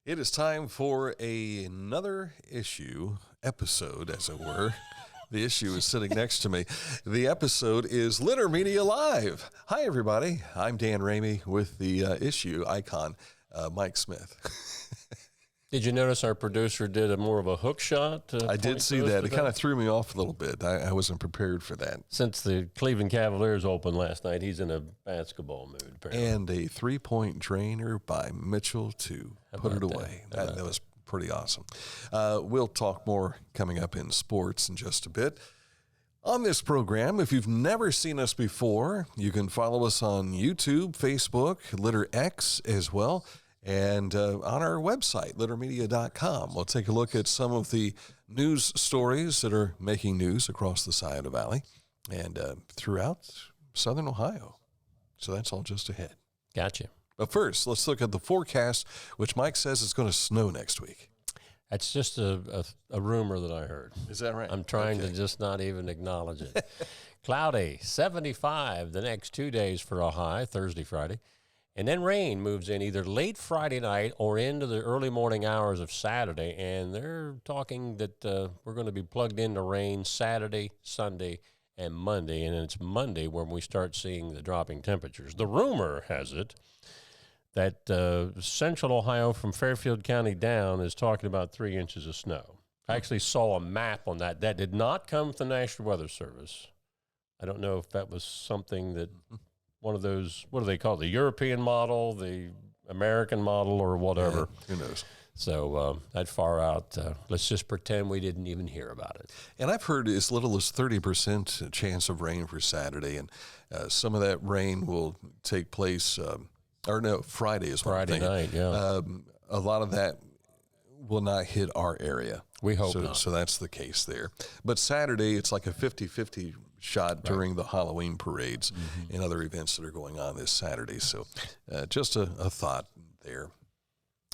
It is time for another episode, as it were. The issue is sitting next to me. The episode is Litter Media Live. Hi, everybody. I'm Dan Ramey with the issue icon, Mike Smith. Did you notice our producer did more of a hook shot? I did see that. It kind of threw me off a little bit. I wasn't prepared for that. Since the Cleveland Cavaliers opened last night, he's in a basketball mood, apparently. And a three-point drainer by Mitchell to put it away. That was pretty awesome. We'll talk more coming up in sports in just a bit. On this program, if you've never seen us before, you can follow us on YouTube, Facebook, LitterX as well. And on our website, littermedia.com, we'll take a look at some of the news stories that are making news across the Scioto Valley and throughout southern Ohio. So that's all just ahead. Gotcha. But first, let's look at the forecast, which Mike says is going to snow next week. That's just a rumor that I heard. Is that right? I'm trying to just not even acknowledge it. Cloudy, 75 the next 2 days for a high, Thursday, Friday. And then rain moves in either late Friday night or into the early morning hours of Saturday. And they're talking that we're going to be plugged into rain Saturday, Sunday, and Monday. And it's Monday when we start seeing the dropping temperatures. The rumor has it that central Ohio from Fairfield County down is talking about 3 inches of snow. I actually saw a map on that. That did not come from the National Weather Service. I don't know if that was something that... one of those, what do they call it, the European model, the American model, or whatever. Yeah, who knows? So that far out, let's just pretend we didn't even hear about it. And I've heard as little as 30% chance of rain for Saturday, and some of that rain will take place, Friday is what I'm thinking. Friday night, yeah. A lot of that will not hit our area. We hope not. So that's the case there. But Saturday, it's like a 50-50 shot during the Halloween parades and other events that are going on this Saturday. So just a thought there,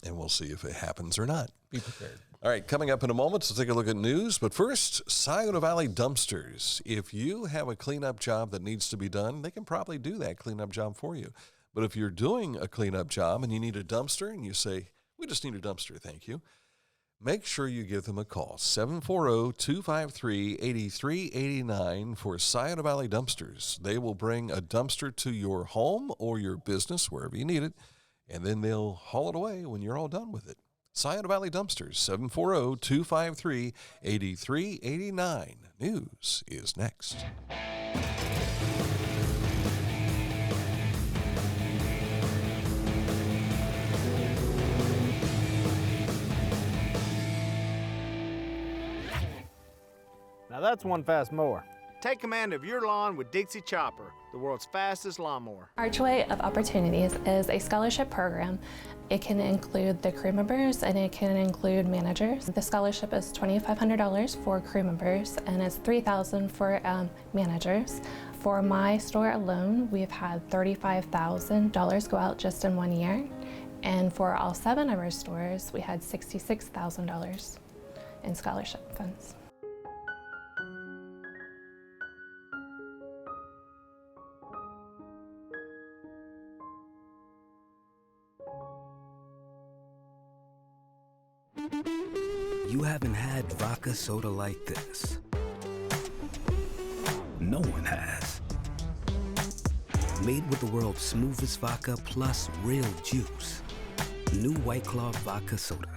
and we'll see if it happens or not. Be prepared. All right, coming up in a moment, so take a look at news. But first, Scioto Valley Dumpsters. If you have a cleanup job that needs to be done, they can probably do that cleanup job for you. But if you're doing a cleanup job and you need a dumpster and you say, we just need a dumpster, thank you, make sure you give them a call, 740-253-8389 for Scioto Valley Dumpsters. They will bring a dumpster to your home or your business, wherever you need it, and then they'll haul it away when you're all done with it. Scioto Valley Dumpsters, 740-253-8389. News is next. Now that's one fast mower. Take command of your lawn with Dixie Chopper, the world's fastest lawnmower. Archway of Opportunities is a scholarship program. It can include the crew members and it can include managers. The scholarship is $2,500 for crew members and it's $3,000 for managers. For my store alone, we've had $35,000 go out just in 1 year. And for all 7 of our stores, we had $66,000 in scholarship funds. You haven't had vodka soda like this. No one has. Made with the world's smoothest vodka plus real juice. New White Claw Vodka Soda.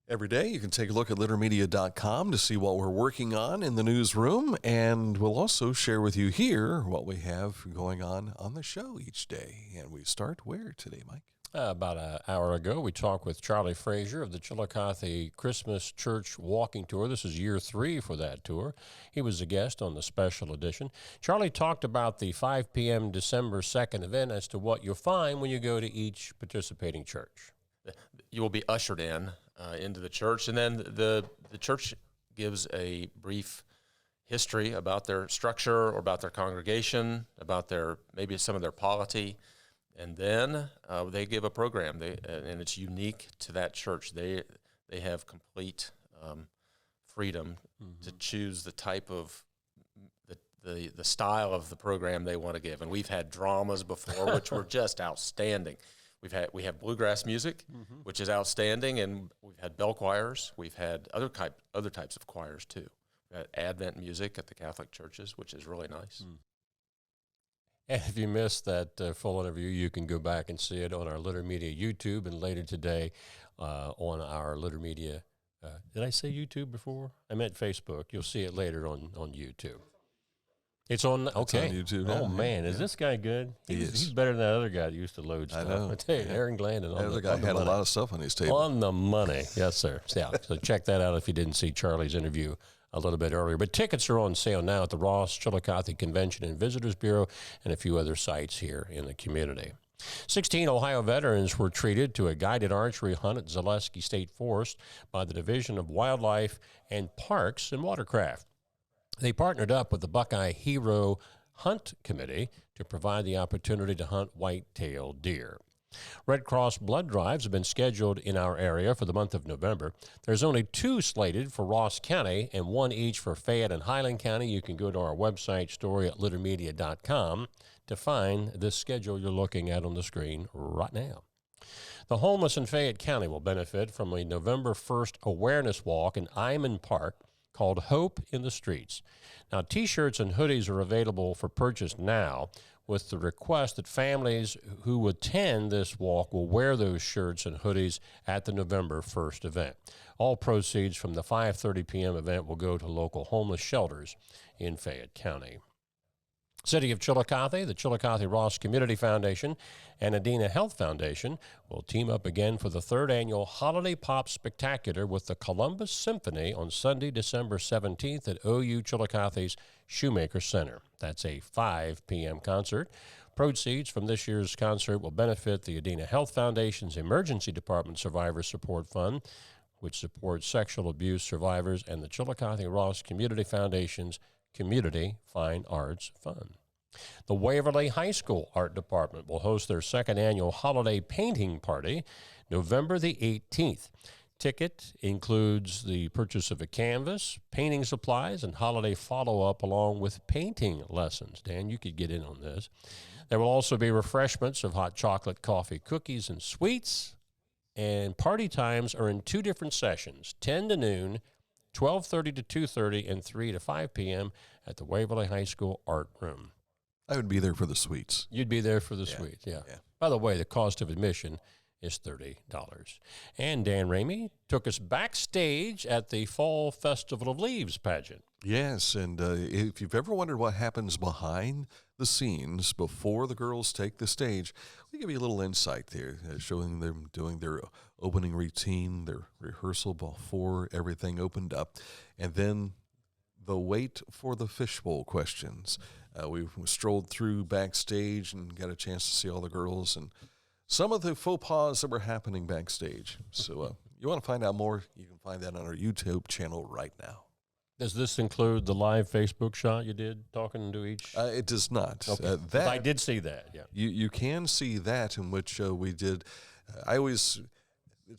Every day, you can take a look at littermedia.com to see what we're working on in the newsroom, and we'll also share with you here what we have going on the show each day. And we start where today, Mike? About an hour ago, we talked with Charlie Frazier of the Chillicothe Christmas Church Walking Tour. This is year 3 for that tour. He was a guest on the special edition. Charlie talked about the 5 p.m. December 2nd event as to what you'll find when you go to each participating church. You will be ushered into the church, and then the church gives a brief history about their structure or about their congregation, about maybe some of their polity. And then they give a program, and it's unique to that church. They have complete freedom to choose the type of the style of the program they want to give. And we've had dramas before, which were just outstanding. We have bluegrass music, which is outstanding, and we've had bell choirs. We've had other types of choirs too. We've had Advent music at the Catholic churches, which is really nice. And if you missed that full interview, you can go back and see it on our Litter Media YouTube, and later today on our Litter Media. Did I say YouTube before? I meant Facebook. You'll see it later on YouTube. It's on, okay. It's on YouTube. Oh, man. Is this guy good? He's better than that other guy that used to load stuff. I know. I tell you, Aaron Glandon. That other guy had a lot of stuff on his table. On the money. Yes, sir. Yeah. So check that out if you didn't see Charlie's interview a little bit earlier. But tickets are on sale now at the Ross Chillicothe Convention and Visitors Bureau and a few other sites here in the community. 16 Ohio veterans were treated to a guided archery hunt at Zaleski State Forest by the Division of Wildlife and Parks and Watercraft. They partnered up with the Buckeye Hero Hunt Committee to provide the opportunity to hunt white-tailed deer. Red Cross blood drives have been scheduled in our area for the month of November. There's only 2 slated for Ross County and 1 each for Fayette and Highland County. You can go to our website, story at littermedia.com, to find this schedule you're looking at on the screen right now. The homeless in Fayette County will benefit from a November 1st awareness walk in Iman Park called Hope in the Streets. Now, T-shirts and hoodies are available for purchase now, with the request that families who attend this walk will wear those shirts and hoodies at the November 1st event. All proceeds from the 5:30 p.m. event will go to local homeless shelters in Fayette County. City of Chillicothe, the Chillicothe Ross Community Foundation, and Adena Health Foundation will team up again for the 3rd annual Holiday Pop Spectacular with the Columbus Symphony on Sunday, December 17th at OU Chillicothe's Shoemaker Center. That's a 5 p.m. concert. Proceeds from this year's concert will benefit the Adena Health Foundation's Emergency Department Survivor Support Fund, which supports sexual abuse survivors, and the Chillicothe Ross Community Foundation's Community Fine Arts Fund. The Waverly High School Art Department will host their 2nd annual holiday painting party November the 18th. Ticket includes the purchase of a canvas, painting supplies, and holiday follow-up along with painting lessons. Dan, you could get in on this. There will also be refreshments of hot chocolate, coffee, cookies, and sweets. And party times are in 2 different sessions, 10 to noon, 12:30 to 2:30, and 3 to 5 p.m. at the Waverly High School Art Room. I would be there for the sweets. You'd be there for the sweets, yeah. By the way, the cost of admission is $30. And Dan Ramey took us backstage at the Fall Festival of Leaves pageant. Yes, and if you've ever wondered what happens behind the scenes before the girls take the stage, we give you a little insight there, showing them doing their opening routine, their rehearsal before everything opened up, and then the wait for the fishbowl questions. We strolled through backstage and got a chance to see all the girls and some of the faux pas that were happening backstage. So you want to find out more, you can find that on our YouTube channel right now. Does this include the live Facebook shot you did talking to each? It does not. Okay. That, I did see that, yeah. You can see that in which we did. It's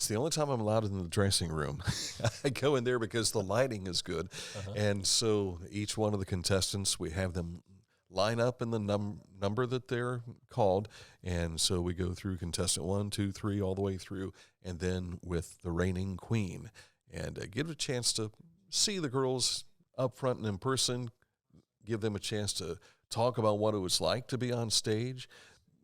the only time I'm allowed in the dressing room. I go in there because the lighting is good. And so each one of the contestants, we have them line up in the number that they're called. And so we go through contestant 1, 2, 3, all the way through, and then with the reigning queen. And give a chance to see the girls up front and in person, give them a chance to talk about what it was like to be on stage.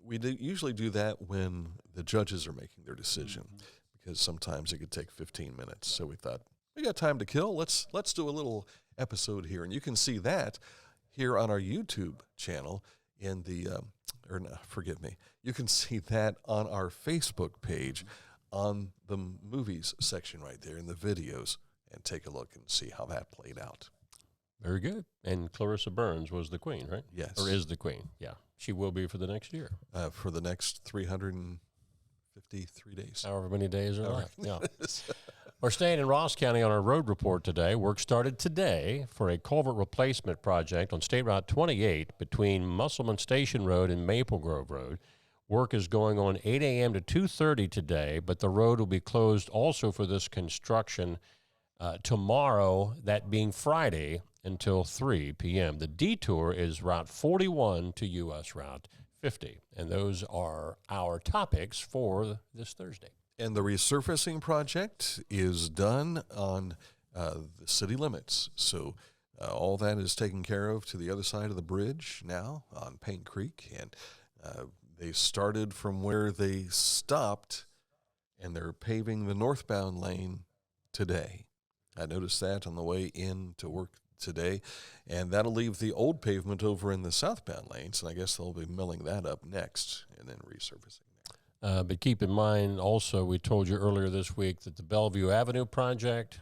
We usually do that when the judges are making their decision, because sometimes it could take 15 minutes. So we thought, we got time to kill. Let's do a little episode here. And you can see that here on our YouTube channel in the, you can see that on our Facebook page on the movies section right there in the videos, and take a look and see how that played out. Very good. And Clarissa Burns was the queen, right? Yes. Or is the queen, yeah. She will be for the next year. For the next 353 days. However many days are left, yeah. We're staying in Ross County on our road report today. Work started today for a culvert replacement project on State Route 28 between Musselman Station Road and Maple Grove Road. Work is going on 8 a.m. to 2:30 today, but the road will be closed also for this construction tomorrow, that being Friday, until 3 p.m. The detour is Route 41 to U.S. Route 50, and those are our topics for this Thursday. And the resurfacing project is done on the city limits, so all that is taken care of to the other side of the bridge now on Paint Creek, and they started from where they stopped, and they're paving the northbound lane today. I noticed that on the way in to work today, and that'll leave the old pavement over in the southbound lanes, and I guess they'll be milling that up next and then resurfacing that. But keep in mind also, we told you earlier this week that the Bellevue Avenue project,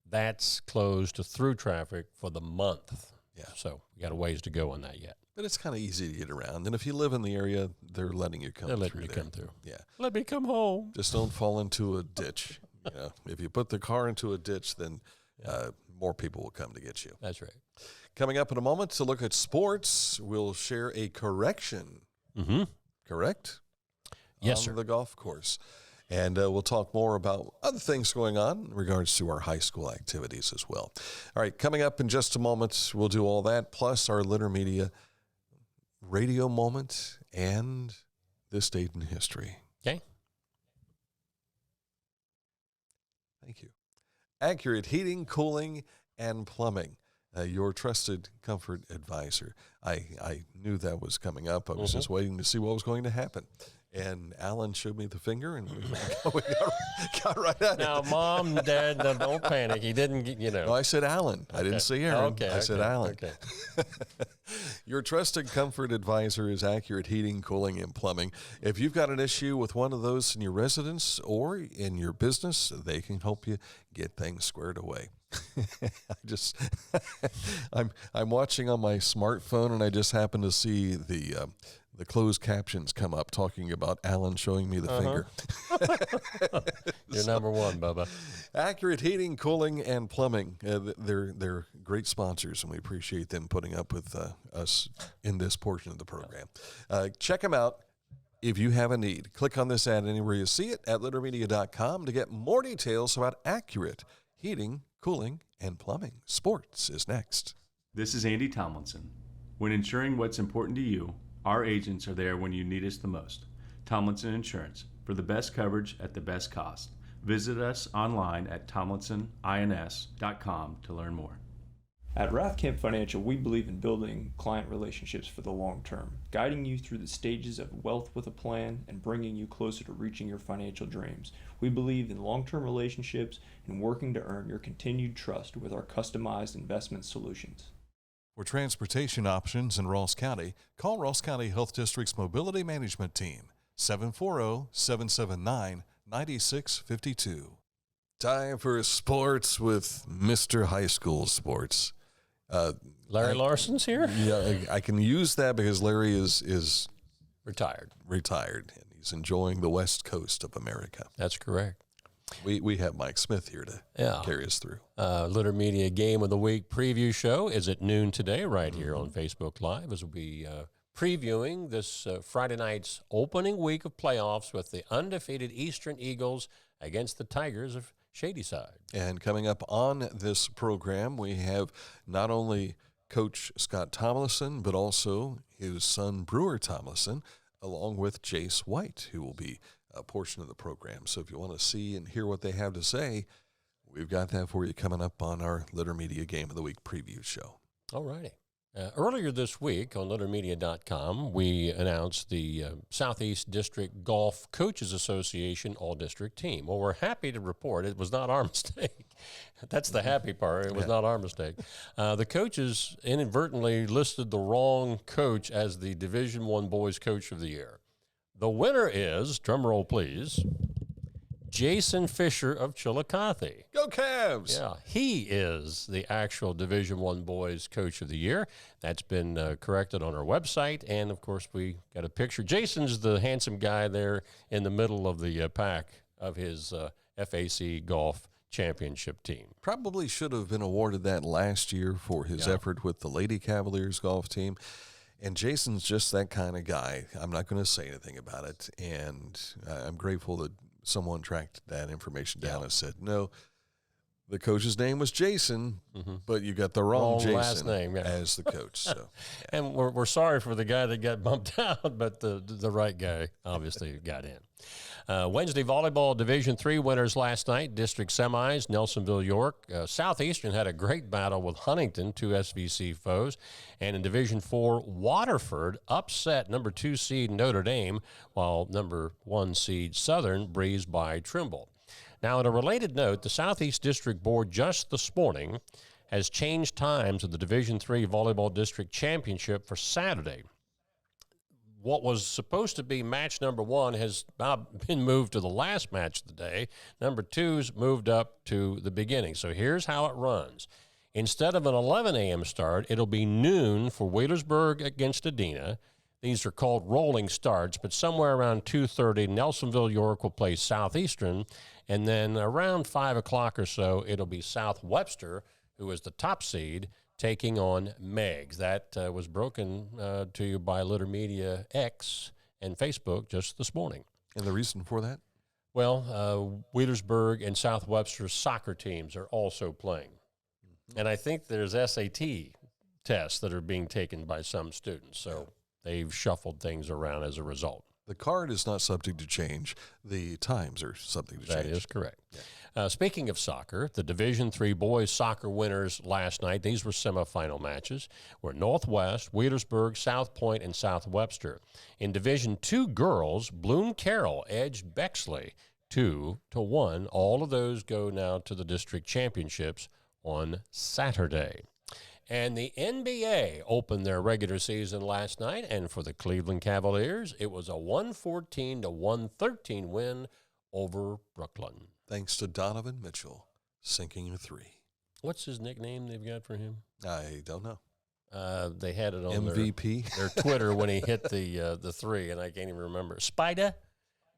that's closed to through traffic for the month. Yeah. So we got a ways to go on that yet. But it's kind of easy to get around, and if you live in the area, they're letting you come through. They're letting you come through. Yeah. Let me come home. Just don't fall into a ditch. You know, if you put the car into a ditch, then more people will come to get you. That's right. Coming up in a moment to look at sports, we'll share a correction. Mm-hmm. Correct? Yes, on sir. the golf course. And we'll talk more about other things going on in regards to our high school activities as well. All right, coming up in just a moment, we'll do all that, plus our Litter Media radio moment and this date in history. Okay. Thank you. Accurate Heating, Cooling, and Plumbing, your trusted comfort advisor. I knew that was coming up. I was just waiting to see what was going to happen. And Alan showed me the finger, and we got right at it. Now, Mom, Dad, don't panic. He didn't get, No, I said Alan. I didn't say Aaron. Okay, I said Alan. Okay. Your trusted comfort advisor is Accurate Heating, Cooling, and Plumbing. If you've got an issue with one of those in your residence or in your business, they can help you get things squared away. I'm watching on my smartphone, and I just happen to see the closed captions come up talking about Alan showing me the finger. You're number one, Bubba. Accurate Heating, Cooling, and Plumbing. They're great sponsors, and we appreciate them putting up with us in this portion of the program. Check them out if you have a need. Click on this ad anywhere you see it at littermedia.com to get more details about Accurate Heating, Cooling, and Plumbing. Sports is next. This is Andy Tomlinson. When ensuring what's important to you, our agents are there when you need us the most. Tomlinson Insurance, for the best coverage at the best cost. Visit us online at tomlinsonins.com to learn more. At Rathkamp Financial, we believe in building client relationships for the long term, guiding you through the stages of wealth with a plan and bringing you closer to reaching your financial dreams. We believe in long-term relationships and working to earn your continued trust with our customized investment solutions. For transportation options in Ross County, call Ross County Health District's Mobility Management Team, 740-779-9652. Time for sports with Mr. High School Sports. Larry Larson's here? Yeah, I can use that because Larry is Retired, and he's enjoying the West Coast of America. That's correct. We have Mike Smith here to carry us through. Litter Media Game of the Week preview show is at noon today right here on Facebook Live, as we'll be previewing this Friday night's opening week of playoffs with the undefeated Eastern Eagles against the Tigers of Shadyside. And coming up on this program, we have not only Coach Scott Tomlinson, but also his son Brewer Tomlinson, along with Jace White, who will be a portion of the program. So if you want to see and hear what they have to say, we've got that for you coming up on our Litter Media Game of the Week preview show. All righty. Earlier this week on littermedia.com, we announced the Southeast District Golf Coaches Association All-District Team. Well, we're happy to report it was not our mistake. That's the happy part. It was not our mistake. The coaches inadvertently listed the wrong coach as the Division I Boys Coach of the Year. The winner is, drum roll please, Jason Fisher of Chillicothe. Go Cavs! Yeah, he is the actual Division I Boys Coach of the Year. That's been corrected on our website, and of course we got a picture. Jason's the handsome guy there in the middle of the pack of his FAC Golf Championship team. Probably should have been awarded that last year for his effort with the Lady Cavaliers golf team. And Jason's just that kind of guy. I'm not going to say anything about it. And I'm grateful that someone tracked that information down and said, no, the coach's name was Jason, but you got the wrong Jason last name, as the coach. So, And we're sorry for the guy that got bumped out, but the right guy obviously got in. Wednesday volleyball Division III winners last night, district semis, Nelsonville, York. Southeastern had a great battle with Huntington, 2 SVC foes. And in Division IV, Waterford upset number 2 seed Notre Dame, while number 1 seed Southern breezed by Trimble. Now, in a related note, the Southeast District Board just this morning has changed times of the Division III Volleyball District Championship for Saturday. What was supposed to be match number 1 has now been moved to the last match of the day. Number 2's moved up to the beginning. So here's how it runs. Instead of an 11 a.m. start, it'll be noon for Wheelersburg against Adena. These are called rolling starts, but somewhere around 2:30, Nelsonville, York will play Southeastern, and then around 5 o'clock or so, it'll be South Webster, who is the top seed, taking on Meigs. That was broken to you by Litter Media X and Facebook just this morning. And the reason for that? Well, Wheelersburg and South Webster soccer teams are also playing. And I think there's SAT tests that are being taken by some students. So they've shuffled things around as a result. The card is not subject to change. The times are subject to change. That is correct. Yeah. Speaking of soccer, the Division III boys soccer winners last night, these were semifinal matches, were Northwest, Wheelersburg, South Point, and South Webster. In Division II girls, Bloom Carroll edged Bexley 2-1. All of those go now to the district championships on Saturday. And the NBA opened their regular season last night, and for the Cleveland Cavaliers, it was a 114-113 win over Brooklyn. Thanks to Donovan Mitchell sinking a 3. What's his nickname they've got for him? I don't know. They had it on MVP? their Twitter when he hit the 3, and I can't even remember. Spida?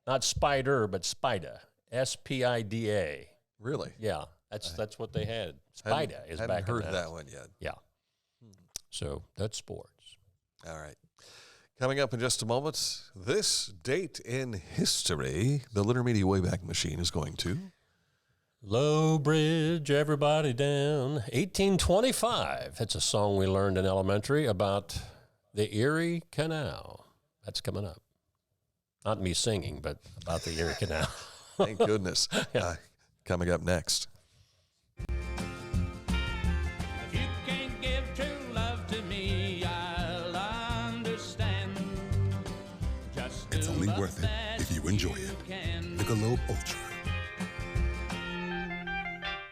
Not Spider, but Spida. S-P-I-D-A. Really? Yeah, that's what they had. Spida is back in Hadn't heard that one yet. Yeah. So that's sports. All right. Coming up in just a moment, this date in history, the Litter Media Wayback Machine is going to... Low Bridge, everybody down. 1825. It's a song we learned in elementary about the Erie Canal. That's coming up. Not me singing, but about the Erie Canal. Thank goodness. Yeah. Coming up next. It's only worth it if you enjoy it. Michelob Ultra.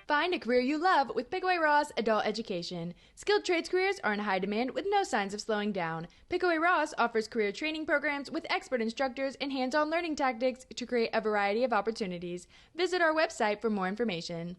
Find a career you love with Pickaway Ross Adult Education. Skilled trades careers are in high demand with no signs of slowing down. Pickaway Ross offers career training programs with expert instructors and hands-on learning tactics to create a variety of opportunities. Visit our website for more information.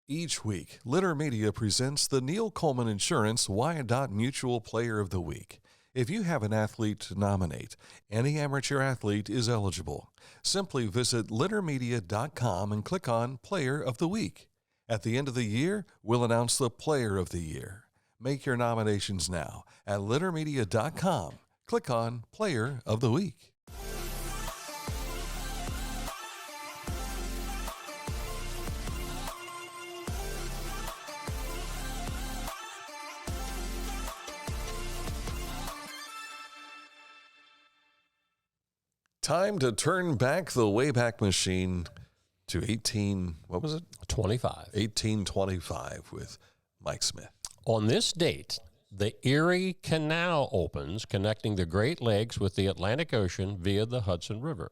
Each week, Litter Media presents the Neil Coleman Insurance Wyandotte Mutual Player of the Week. If you have an athlete to nominate, any amateur athlete is eligible. Simply visit littermedia.com and click on Player of the Week. At the end of the year, we'll announce the Player of the Year. Make your nominations now at littermedia.com. Click on Player of the Week. Time to turn back the Wayback Machine to 1825 with Mike Smith. On this date, the Erie Canal opens, connecting the Great Lakes with the Atlantic Ocean via the Hudson River.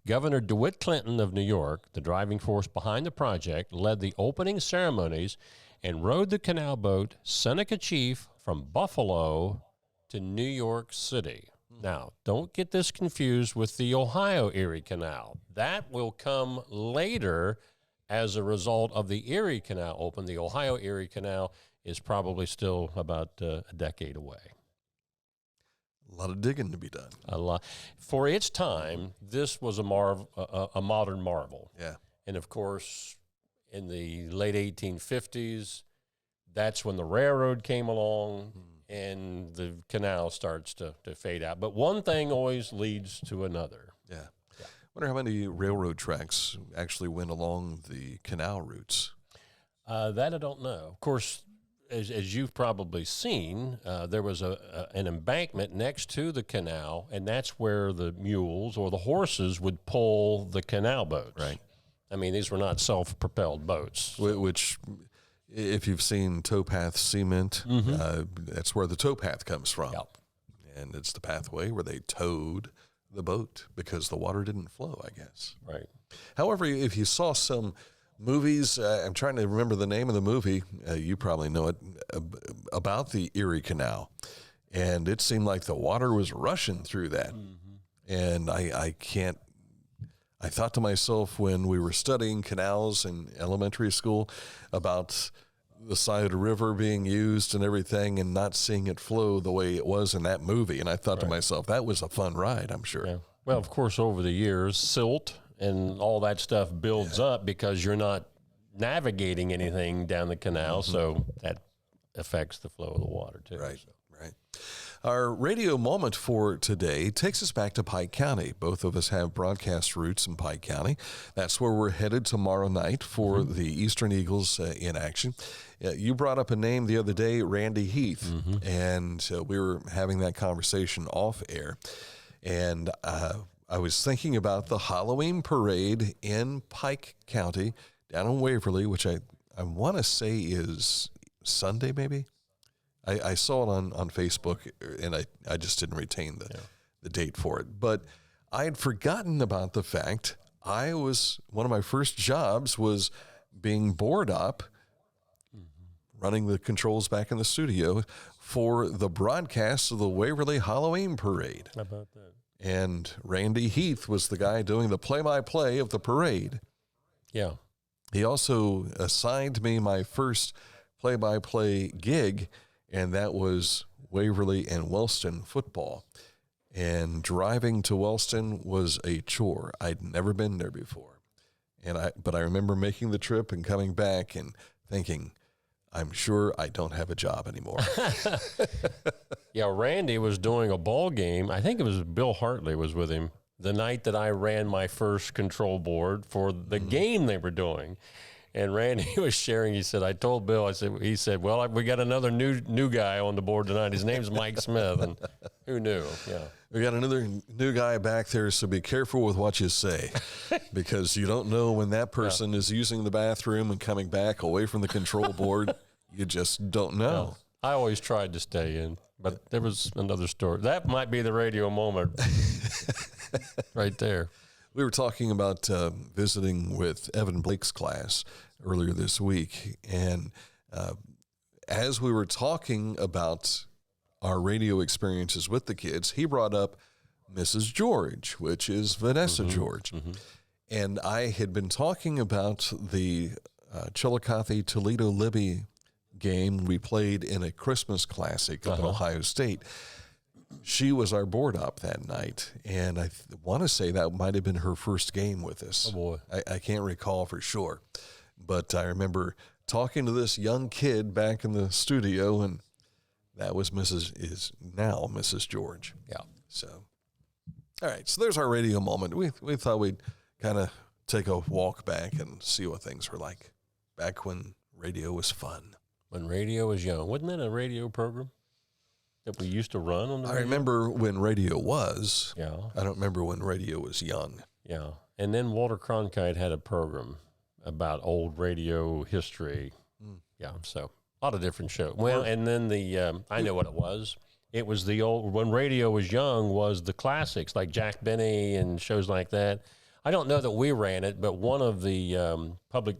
Governor DeWitt Clinton of New York, the driving force behind the project, led the opening ceremonies and rowed the canal boat Seneca Chief from Buffalo to New York City. Now, don't get this confused with the Ohio Erie Canal. That will come later as a result of the Erie Canal open. The Ohio Erie Canal is probably still about a decade away. A lot of digging to be done. A lot. For its time, this was a modern marvel. Yeah. And, of course, in the late 1850s, that's when the railroad came along. and the canal starts to fade out. But one thing always leads to another. Yeah. Wonder how many railroad tracks actually went along the canal routes. That I don't know. Of course, as you've probably seen, there was an embankment next to the canal, and that's where the mules or the horses would pull the canal boats. Right. I mean, these were not self-propelled boats. Which, if you've seen towpath cement, that's where the towpath comes from. Yep. And it's the pathway where they towed the boat because the water didn't flow, I guess. Right. However, if you saw some movies, I'm trying to remember the name of the movie, you probably know it, about the Erie Canal. And it seemed like the water was rushing through that. And I thought to myself when we were studying canals in elementary school about the side of the river being used and everything and not seeing it flow the way it was in that movie. And I thought to myself, that was a fun ride, I'm sure. Yeah. Well, of course, over the years, silt and all that stuff builds up because you're not navigating anything down the canal, so that affects the flow of the water, too. Right, right. Our radio moment for today takes us back to Pike County. Both of us have broadcast roots in Pike County. That's where we're headed tomorrow night for the Eastern Eagles in action. You brought up a name the other day, Randy Heath, and we were having that conversation off air. And I was thinking about the Halloween parade in Pike County down in Waverly, which I want to say is Sunday maybe. I saw it on Facebook, and I just didn't retain the date for it. But I had forgotten about the fact one of my first jobs was being board op, running the controls back in the studio for the broadcast of the Waverly Halloween Parade. How about that? And Randy Heath was the guy doing the play-by-play of the parade. Yeah. He also assigned me my first play-by-play gig, and that was Waverly and Wellston football. And driving to Wellston was a chore. I'd never been there before. But I remember making the trip and coming back and thinking, I'm sure I don't have a job anymore. Yeah, Randy was doing a ball game. I think it was Bill Hartley was with him the night that I ran my first control board for the game they were doing. And Randy was sharing, he said, I told Bill, he said, well, we got another new guy on the board tonight. His name's Mike Smith. And who knew? Yeah. We got another new guy back there, so be careful with what you say because you don't know when that person is using the bathroom and coming back away from the control board. You just don't know. I always tried to stay in, but there was another story. That might be the radio moment right there. We were talking about visiting with Evan Blake's class earlier this week, and as we were talking about our radio experiences with the kids, he brought up Mrs. George, which is Vanessa George. And I had been talking about the Chillicothe-Toledo-Libby game we played in a Christmas Classic up in Ohio State. She was our board op that night, and I want to say that might have been her first game with us. Oh, boy. I can't recall for sure, but I remember talking to this young kid back in the studio, and that was now Mrs. George. Yeah. So, all right, so there's our radio moment. We thought we'd kind of take a walk back and see what things were like back when radio was fun. When radio was young. Wasn't that a radio program that we used to run on the radio? I remember when radio was. Yeah. I don't remember when radio was young. Yeah. And then Walter Cronkite had a program about old radio history. Yeah. So a lot of different shows. Well, and then I know what it was. It was the old, when radio was young, was the classics like Jack Benny and shows like that. I don't know that we ran it, but one of the public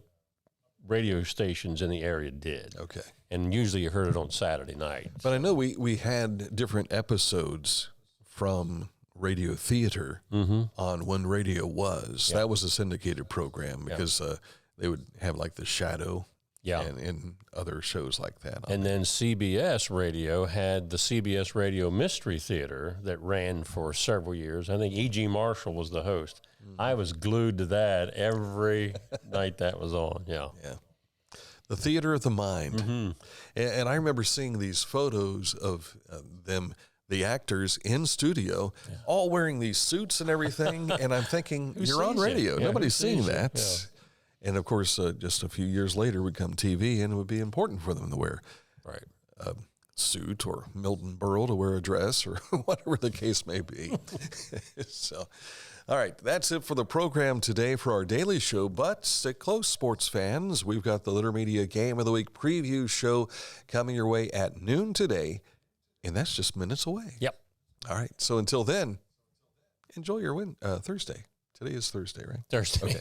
radio stations in the area did. Okay. And usually you heard it on Saturday night. But I know we had different episodes from radio theater on when radio was. Yeah. That was a syndicated program because they would have like The Shadow and other shows like that. And then CBS Radio had the CBS Radio Mystery Theater that ran for several years. I think E.G. Marshall was the host. I was glued to that every night that was on. Yeah. The theater of the mind. Mm-hmm. And I remember seeing these photos of them, the actors in studio, all wearing these suits and everything. And I'm thinking, you're on radio. Yeah, nobody's seeing that. Yeah. And of course, just a few years later would come TV, and it would be important for them to wear a suit, or Milton Berle to wear a dress, or whatever the case may be. So, all right, that's it for the program today for our daily show. But stick close, sports fans. We've got the Litter Media Game of the Week preview show coming your way at noon today, and that's just minutes away. Yep. All right, so until then, enjoy your Thursday. Today is Thursday, right? Thursday. Okay.